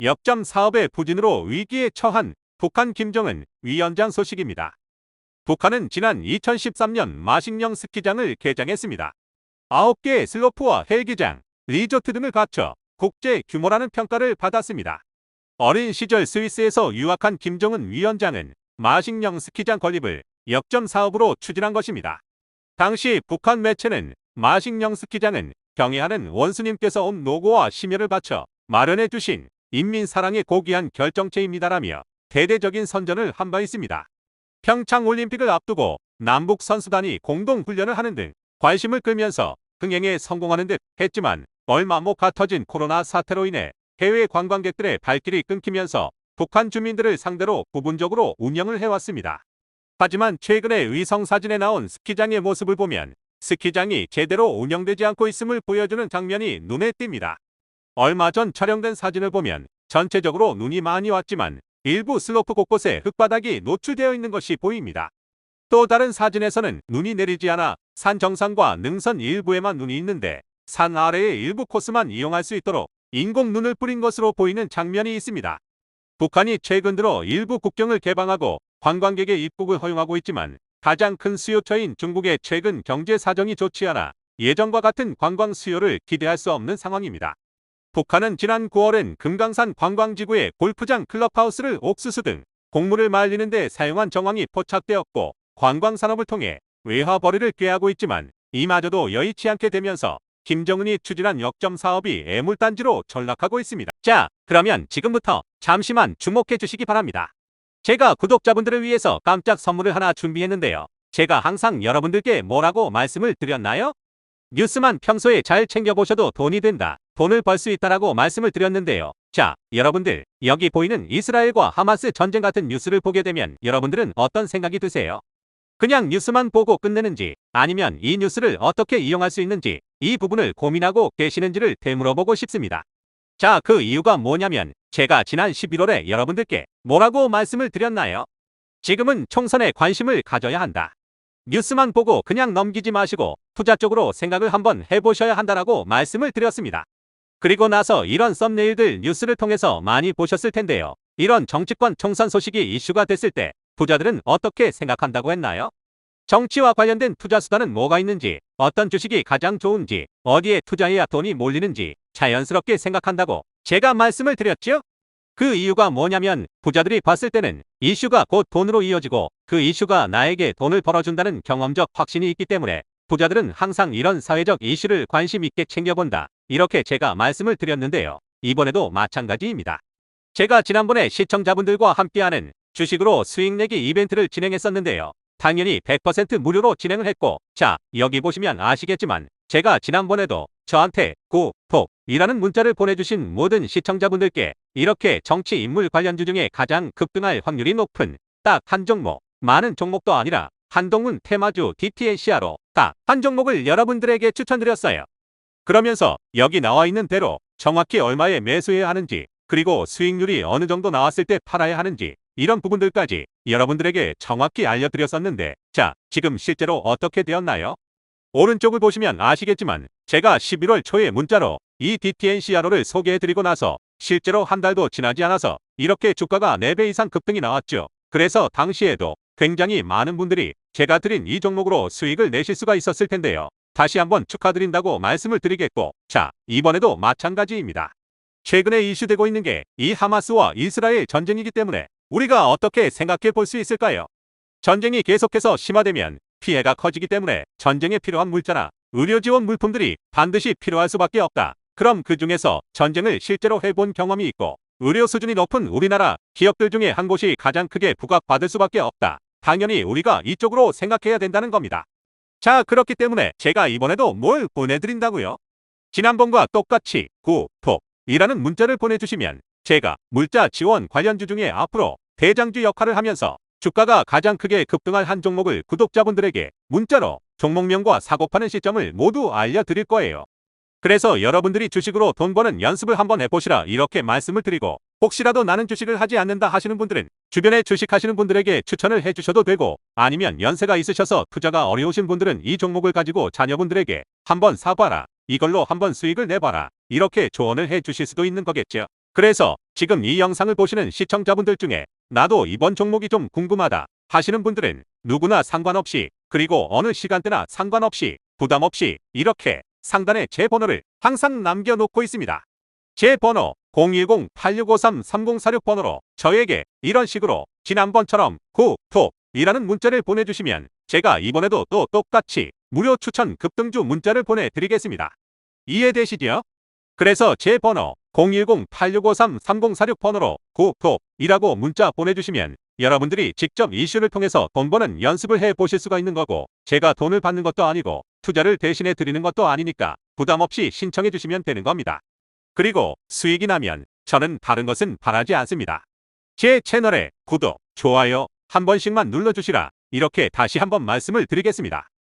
역점 사업의 부진으로 위기에 처한 북한 김정은 위원장 소식입니다. 북한은 지난 2013년 마식령 스키장을 개장했습니다. 9개의 슬로프와 헬기장, 리조트 등을 갖춰 국제 규모라는 평가를 받았습니다. 어린 시절 스위스에서 유학한 김정은 위원장은 마식령 스키장 건립을 역점 사업으로 추진한 것입니다. 당시 북한 매체는 마식령 스키장은 경애하는 원수님께서 온 노고와 심혈을 바쳐 마련해 주신 인민사랑의 고귀한 결정체입니다라며 대대적인 선전을 한 바 있습니다. 평창올림픽을 앞두고 남북 선수단이 공동훈련을 하는 등 관심을 끌면서 흥행에 성공하는 듯 했지만 얼마 못 가 터진 코로나 사태로 인해 해외 관광객들의 발길이 끊기면서 북한 주민들을 상대로 부분적으로 운영을 해왔습니다. 하지만 최근에 위성사진에 나온 스키장의 모습을 보면 스키장이 제대로 운영되지 않고 있음을 보여주는 장면이 눈에 띕니다. 얼마 전 촬영된 사진을 보면 전체적으로 눈이 많이 왔지만 일부 슬로프 곳곳에 흙바닥이 노출되어 있는 것이 보입니다. 또 다른 사진에서는 눈이 내리지 않아 산 정상과 능선 일부에만 눈이 있는데 산 아래의 일부 코스만 이용할 수 있도록 인공 눈을 뿌린 것으로 보이는 장면이 있습니다. 북한이 최근 들어 일부 국경을 개방하고 관광객의 입국을 허용하고 있지만 가장 큰 수요처인 중국의 최근 경제 사정이 좋지 않아 예전과 같은 관광 수요를 기대할 수 없는 상황입니다. 북한은 지난 9월엔 금강산 관광지구의 골프장 클럽하우스를 옥수수 등 곡물을 말리는 데 사용한 정황이 포착되었고 관광산업을 통해 외화벌이를 꾀하고 있지만 이마저도 여의치 않게 되면서 김정은이 추진한 역점 사업이 애물단지로 전락하고 있습니다. 자, 그러면 지금부터 잠시만 주목해 주시기 바랍니다. 제가 구독자분들을 위해서 깜짝 선물을 하나 준비했는데요. 제가 항상 여러분들께 뭐라고 말씀을 드렸나요? 뉴스만 평소에 잘 챙겨보셔도 돈이 된다, 돈을 벌 수 있다라고 말씀을 드렸는데요. 자, 여러분들, 여기 보이는 이스라엘과 하마스 전쟁 같은 뉴스를 보게 되면 여러분들은 어떤 생각이 드세요? 그냥 뉴스만 보고 끝내는지 아니면 이 뉴스를 어떻게 이용할 수 있는지 이 부분을 고민하고 계시는지를 되물어보고 싶습니다. 자, 그 이유가 뭐냐면 제가 지난 11월에 여러분들께 뭐라고 말씀을 드렸나요? 지금은 총선에 관심을 가져야 한다. 뉴스만 보고 그냥 넘기지 마시고 투자 쪽으로 생각을 한번 해보셔야 한다라고 말씀을 드렸습니다. 그리고 나서 이런 썸네일들 뉴스를 통해서 많이 보셨을 텐데요. 이런 정치권 총선 소식이 이슈가 됐을 때 부자들은 어떻게 생각한다고 했나요? 정치와 관련된 투자 수단은 뭐가 있는지, 어떤 주식이 가장 좋은지, 어디에 투자해야 돈이 몰리는지 자연스럽게 생각한다고 제가 말씀을 드렸죠? 그 이유가 뭐냐면 부자들이 봤을 때는 이슈가 곧 돈으로 이어지고 그 이슈가 나에게 돈을 벌어준다는 경험적 확신이 있기 때문에 부자들은 항상 이런 사회적 이슈를 관심 있게 챙겨본다. 이렇게 제가 말씀을 드렸는데요. 이번에도 마찬가지입니다. 제가 지난번에 시청자분들과 함께하는 주식으로 수익 내기 이벤트를 진행했었는데요. 당연히 100% 무료로 진행을 했고, 자, 여기 보시면 아시겠지만 제가 지난번에도 저한테 구독이라는 문자를 보내주신 모든 시청자분들께 이렇게 정치 인물 관련주 중에 가장 급등할 확률이 높은 딱 한 종목, 많은 종목도 아니라 한동훈 테마주 DTNCR로 딱 한 종목을 여러분들에게 추천드렸어요. 그러면서 여기 나와 있는 대로 정확히 얼마에 매수해야 하는지, 그리고 수익률이 어느 정도 나왔을 때 팔아야 하는지 이런 부분들까지 여러분들에게 정확히 알려드렸었는데, 자, 지금 실제로 어떻게 되었나요? 오른쪽을 보시면 아시겠지만 제가 11월 초에 문자로 이 DTNCRO를 소개해드리고 나서 실제로 한 달도 지나지 않아서 이렇게 주가가 4배 이상 급등이 나왔죠. 그래서 당시에도 굉장히 많은 분들이 제가 드린 이 종목으로 수익을 내실 수가 있었을 텐데요. 다시 한번 축하드린다고 말씀을 드리겠고, 자, 이번에도 마찬가지입니다. 최근에 이슈되고 있는 게 이 하마스와 이스라엘 전쟁이기 때문에 우리가 어떻게 생각해 볼 수 있을까요? 전쟁이 계속해서 심화되면 피해가 커지기 때문에 전쟁에 필요한 물자나 의료 지원 물품들이 반드시 필요할 수밖에 없다. 그럼 그 중에서 전쟁을 실제로 해본 경험이 있고 의료 수준이 높은 우리나라 기업들 중에 한 곳이 가장 크게 부각받을 수밖에 없다. 당연히 우리가 이쪽으로 생각해야 된다는 겁니다. 자, 그렇기 때문에 제가 이번에도 뭘 보내드린다고요? 지난번과 똑같이 구독이라는 문자를 보내주시면 제가 물자 지원 관련주 중에 앞으로 대장주 역할을 하면서 주가가 가장 크게 급등할 한 종목을 구독자분들에게 문자로 종목명과 사고파는 시점을 모두 알려드릴 거예요. 그래서 여러분들이 주식으로 돈 버는 연습을 한번 해보시라 이렇게 말씀을 드리고, 혹시라도 나는 주식을 하지 않는다 하시는 분들은 주변에 주식하시는 분들에게 추천을 해주셔도 되고, 아니면 연세가 있으셔서 투자가 어려우신 분들은 이 종목을 가지고 자녀분들에게 한번 사봐라, 이걸로 한번 수익을 내봐라, 이렇게 조언을 해주실 수도 있는 거겠죠. 그래서 지금 이 영상을 보시는 시청자분들 중에 나도 이번 종목이 좀 궁금하다 하시는 분들은 누구나 상관없이, 그리고 어느 시간대나 상관없이 부담 없이 이렇게 상단에 제 번호를 항상 남겨놓고 있습니다. 제 번호 010-8653-3046 번호로 저에게 이런 식으로 지난번처럼 구독이라는 문자를 보내주시면 제가 이번에도 또 똑같이 무료 추천 급등주 문자를 보내드리겠습니다. 이해되시죠? 그래서 제 번호 010-8653-3046 번호로 구독이라고 문자 보내주시면 여러분들이 직접 이슈를 통해서 돈 버는 연습을 해보실 수가 있는 거고, 제가 돈을 받는 것도 아니고 투자를 대신해 드리는 것도 아니니까 부담 없이 신청해 주시면 되는 겁니다. 그리고 수익이 나면 저는 다른 것은 바라지 않습니다. 제 채널에 구독, 좋아요 한 번씩만 눌러주시라 이렇게 다시 한번 말씀을 드리겠습니다.